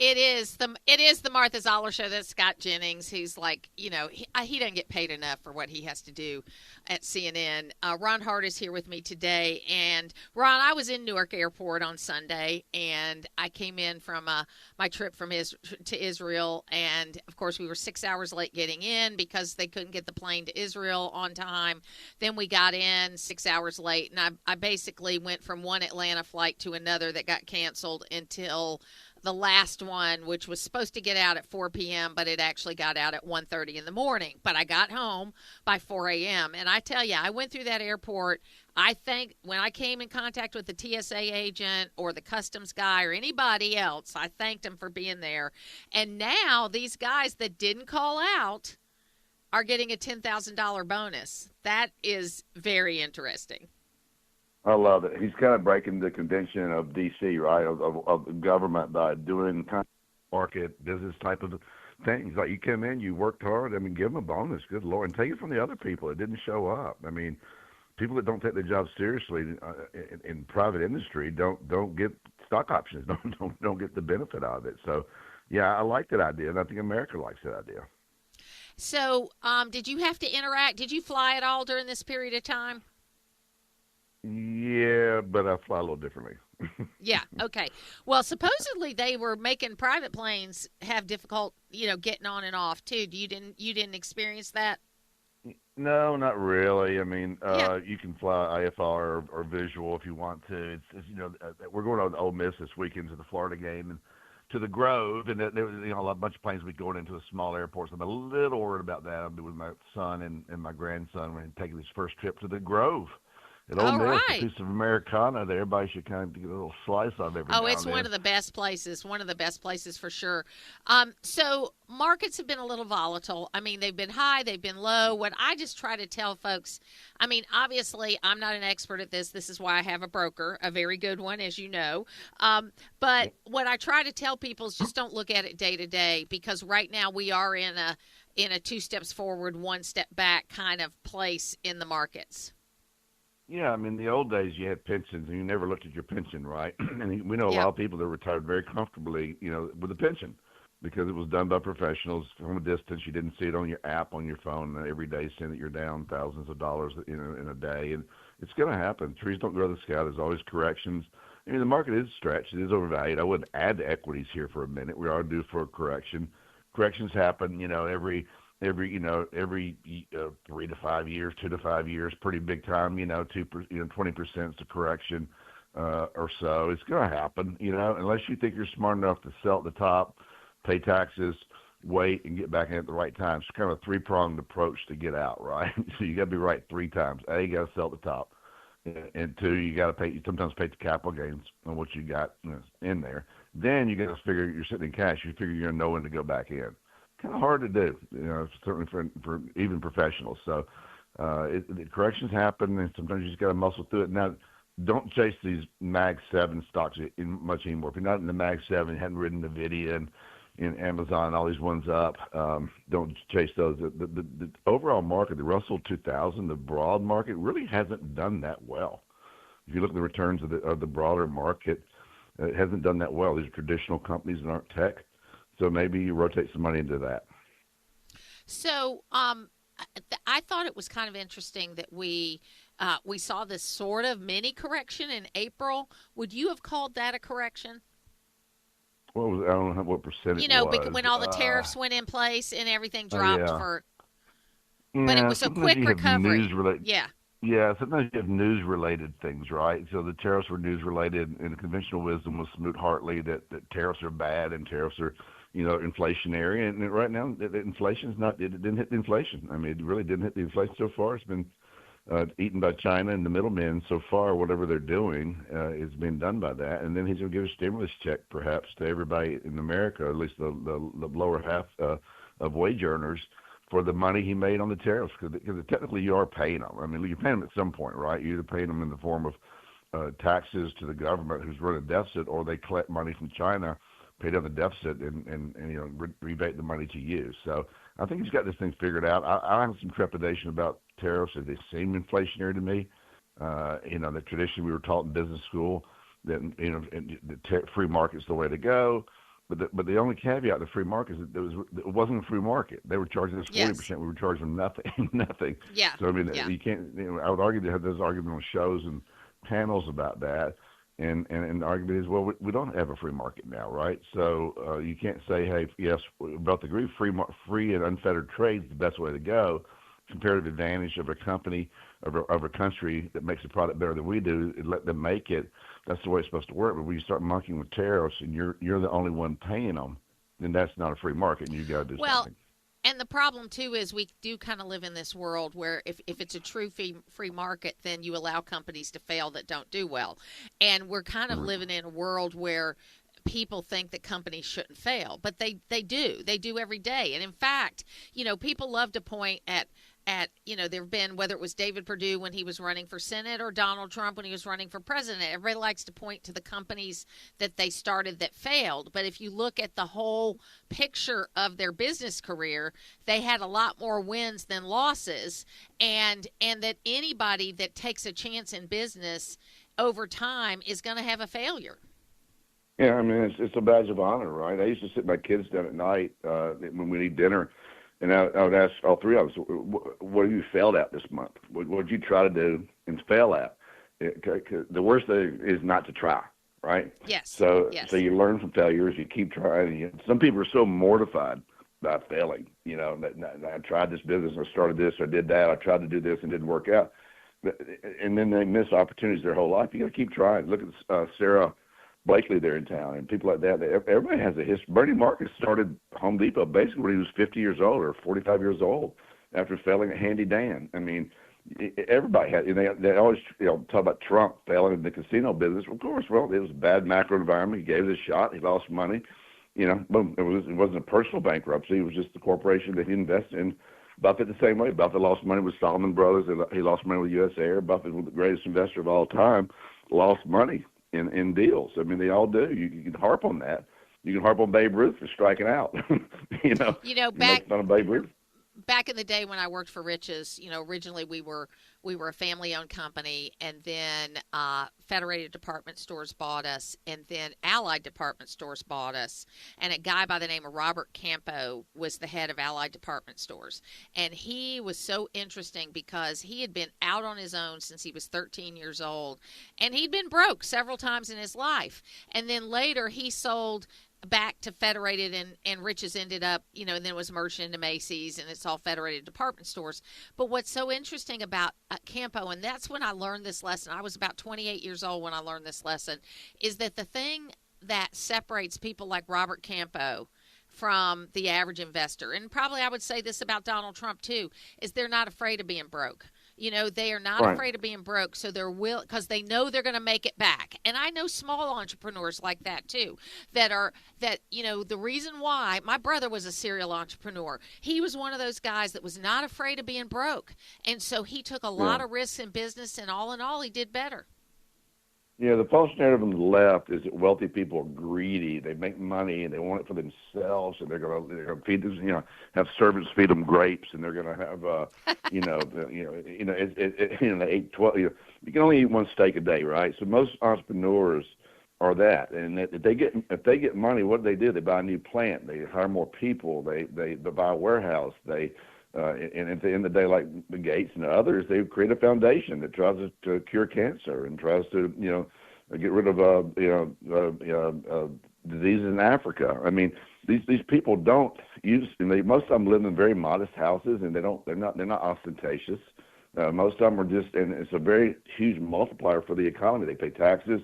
It is the Martha Zoller show. That's Scott Jennings, who's like, he doesn't get paid enough for what he has to do at CNN. Ron Hart is here with me today, and Ron, I was in Newark Airport on Sunday, and I came in from my trip to Israel, and of course we were 6 hours late getting in because they couldn't get the plane to Israel on time. Then we got in 6 hours late, and I basically went from one Atlanta flight to another that got canceled until the last one, which was supposed to get out at 4 p.m., but it actually got out at 1:30 in the morning. But I got home by 4 a.m. And I tell you, I went through that airport. I think when I came in contact with the TSA agent or the customs guy or anybody else, I thanked them for being there. And now these guys that didn't call out are getting a $10,000 bonus. That is very interesting. I love it. He's kind of breaking the convention of D.C., right, of the government by doing kind of market business type of things. Like you come in, you worked hard. I mean, give them a bonus. Good Lord, and take it from the other people that didn't show up. I mean, people that don't take their job seriously in private industry don't get stock options. Don't get the benefit out of it. So, yeah, I like that idea, and I think America likes that idea. So, did you have to interact? Did you fly at all during this period of time? Yeah, but I fly a little differently. Yeah. Okay. Well, supposedly they were making private planes have difficult, getting on and off too. You didn't experience that? No, not really. I mean, Yeah. you can fly IFR or visual if you want to. We're going on to Ole Miss this weekend to the Florida game and to the Grove, and there was a bunch of planes will be going into a small airport. So I'm a little worried about that. I'll be with my son and my grandson when taking his first trip to the Grove. At Ole All Miss, a right. piece of Americana that everybody should kind of get a little slice of every Oh, now it's and one then. of the best places. One of the best places for sure. So markets have been a little volatile. I mean, they've been high, they've been low. What I just try to tell folks, I mean, obviously, I'm not an expert at this. This is why I have a broker, a very good one, as you know. But what I try to tell people is just don't look at it day to day because right now we are in a two steps forward, one step back kind of place in the markets. Yeah, I mean, the old days you had pensions and you never looked at your pension, right? And we know a Yeah. lot of people that retired very comfortably, with a pension because it was done by professionals from a distance. You didn't see it on your app on your phone every day saying that you're down thousands of dollars in a day. And it's going to happen. Trees don't grow to the sky. There's always corrections. I mean, the market is stretched. It is overvalued. I wouldn't add to equities here for a minute. We are due for a correction. Corrections happen, every 3 to 5 years, 2 to 5 years, pretty big time. 20% is a correction or so. It's going to happen. Unless you think you're smart enough to sell at the top, pay taxes, wait, and get back in at the right time. It's kind of a three-pronged approach to get out, right? So you got to be right three times. A, you got to sell at the top, and two, you got to pay. You sometimes pay the capital gains on what you got in there. Then you got to figure you're sitting in cash. You figure you're going to know when to go back in. Kind of hard to do, certainly for even professionals. So the corrections happen, and sometimes you just got to muscle through it. Now, don't chase these Mag 7 stocks much anymore. If you're not in the Mag 7, hadn't ridden NVIDIA and in Amazon, all these ones up, don't chase those. The overall market, the Russell 2000, the broad market, really hasn't done that well. If you look at the returns of the broader market, it hasn't done that well. These are traditional companies that aren't tech. So maybe you rotate some money into that. So, I thought it was kind of interesting that we saw this sort of mini correction in April. Would you have called that a correction? I don't know what percent it was. When all the tariffs went in place and everything Oh dropped yeah, but it yeah. was a Sometimes quick you have recovery. news related. Yeah. Yeah, sometimes you have news related things, right? So the tariffs were news related, and the conventional wisdom was Smoot-Hartley that tariffs are bad and tariffs are, inflationary. And right now, the inflation's not. It didn't hit the inflation. I mean, it really didn't hit the inflation so far. It's been eaten by China and the middlemen so far. Whatever they're doing is being done by that. And then he's going to give a stimulus check, perhaps, to everybody in America, at least the lower half of wage earners, for the money he made on the tariffs, because technically you are paying them. I mean, you're paying them at some point, right? You're either paying them in the form of taxes to the government who's running a deficit, or they collect money from China, pay down the deficit, and rebate the money to you. So I think he's got this thing figured out. I have some trepidation about tariffs as they seem inflationary to me. The tradition we were taught in business school that free market's the way to go. But the only caveat to the free market is that it wasn't a free market. They were charging us Yes. 40%. We were charging them nothing, nothing. Yeah. So I mean, Yeah. you can't. I would argue to have those arguments on shows and panels about that. And the argument is, well, we don't have a free market now, right? So you can't say, hey, yes, we both agree, free and unfettered trade is the best way to go. Comparative advantage of a company, of a country that makes a product better than we do, and let them make it. That's the way it's supposed to work. But when you start monkeying with tariffs and you're the only one paying them, then that's not a free market, and you got to do something. And the problem, too, is we do kind of live in this world where if it's a true free market, then you allow companies to fail that don't do well. And we're kind of living in a world where people think that companies shouldn't fail, but they do. They do every day. And in fact, people love to point at there have been, whether it was David Perdue when he was running for Senate or Donald Trump when he was running for president, everybody likes to point to the companies that they started that failed. But if you look at the whole picture of their business career, they had a lot more wins than losses, and that anybody that takes a chance in business over time is going to have a failure. Yeah, I mean, it's a badge of honor, right? I used to sit my kids down at night when we eat dinner, and I would ask all three of us, what have you failed at this month? What did you try to do and fail at? The worst thing is not to try, right? Yes. So Yes. So you learn from failures, you keep trying. Some people are so mortified by failing, that I tried this business, I started this, I did that, I tried to do this and didn't work out. And then they miss opportunities their whole life. You got to keep trying. Look at Sarah Blakely there in town and people like that. Everybody has a history. Bernie Marcus started Home Depot basically when he was 50 years old or 45 years old after failing at Handy Dan. I mean, everybody had. They always talk about Trump failing in the casino business. Of course, well, it was a bad macro environment. He gave it a shot. He lost money. Boom. It wasn't a personal bankruptcy. It was just the corporation that he invested in. Buffett the same way. Buffett lost money with Salomon Brothers. He lost money with U.S. Air. Buffett was the greatest investor of all time. Lost money in deals. I mean, they all do. You can harp on that. You can harp on Babe Ruth for striking out. Make fun of Babe Ruth. Back in the day when I worked for Riches, originally we were a family-owned company, and then Federated Department Stores bought us, and then Allied Department Stores bought us, and a guy by the name of Robert Campo was the head of Allied Department Stores, and he was so interesting because he had been out on his own since he was 13 years old, and he'd been broke several times in his life, and then later he sold back to Federated, and Riches ended up, and then it was merged into Macy's, and it's all Federated Department Stores. But what's so interesting about Campo, and that's when I learned this lesson, I was about 28 years old when I learned this lesson, is that the thing that separates people like Robert Campo from the average investor, and probably I would say this about Donald Trump too, is they're not afraid of being broke. They are not afraid of being broke, so because they know they're going to make it back. And I know small entrepreneurs like that too, the reason why my brother was a serial entrepreneur. He was one of those guys that was not afraid of being broke. And so he took a lot of risks in business, and all in all, he did better. Yeah, the false narrative on the left is that wealthy people are greedy. They make money and they want it for themselves, and they're going to feed them, have servants feed them grapes, and they're going to have, they eat 12. You can only eat one steak a day, right? So most entrepreneurs are that, and if they get money, what do? They buy a new plant, they hire more people, they buy a warehouse, and at the end of the day, like the Gates and others, they create a foundation that tries to cure cancer and tries to, get rid of, diseases in Africa. I mean, these people don't use. Most of them live in very modest houses, and they're not ostentatious. Most of them are just, and it's a very huge multiplier for the economy. They pay taxes,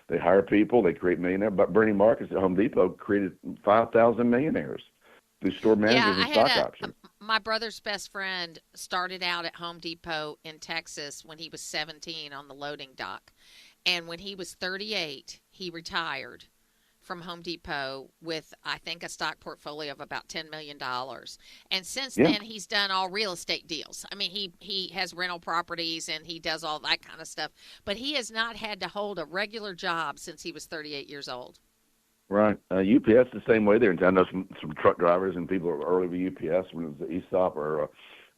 they hire people, they create millionaires. But Bernie Marcus at Home Depot created 5,000 millionaires through store managers and stock options. My brother's best friend started out at Home Depot in Texas when he was 17 on the loading dock. And when he was 38, he retired from Home Depot with, I think, a stock portfolio of about $10 million. And since then, he's done all real estate deals. I mean, he has rental properties and he does all that kind of stuff. But he has not had to hold a regular job since he was 38 years old. Right. UPS the same way there. I know some truck drivers and people are early with UPS when it was the ESOP or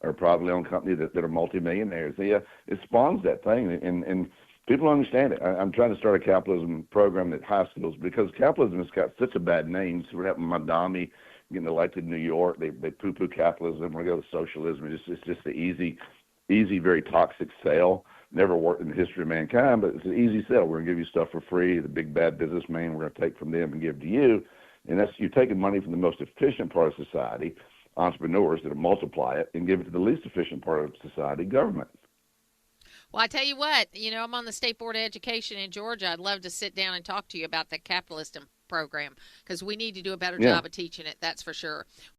a privately owned company that are multimillionaires. It spawns that thing. And People don't understand it. I'm trying to start a capitalism program at high schools because capitalism has got such a bad name. So what happened with Madami getting elected in New York? They poo-poo capitalism. We're going to go to socialism. It's just the easy, very toxic sale. Never worked in the history of mankind, but it's an easy sell. We're going to give you stuff for free. The big bad businessman, we're going to take from them and give to you. And that's you're taking money from the most efficient part of society, entrepreneurs that multiply it, and give it to the least efficient part of society, government. Well, I tell you what, I'm on the State Board of Education in Georgia. I'd love to sit down and talk to you about the capitalist program because we need to do a better Yeah. job of teaching it. That's for sure.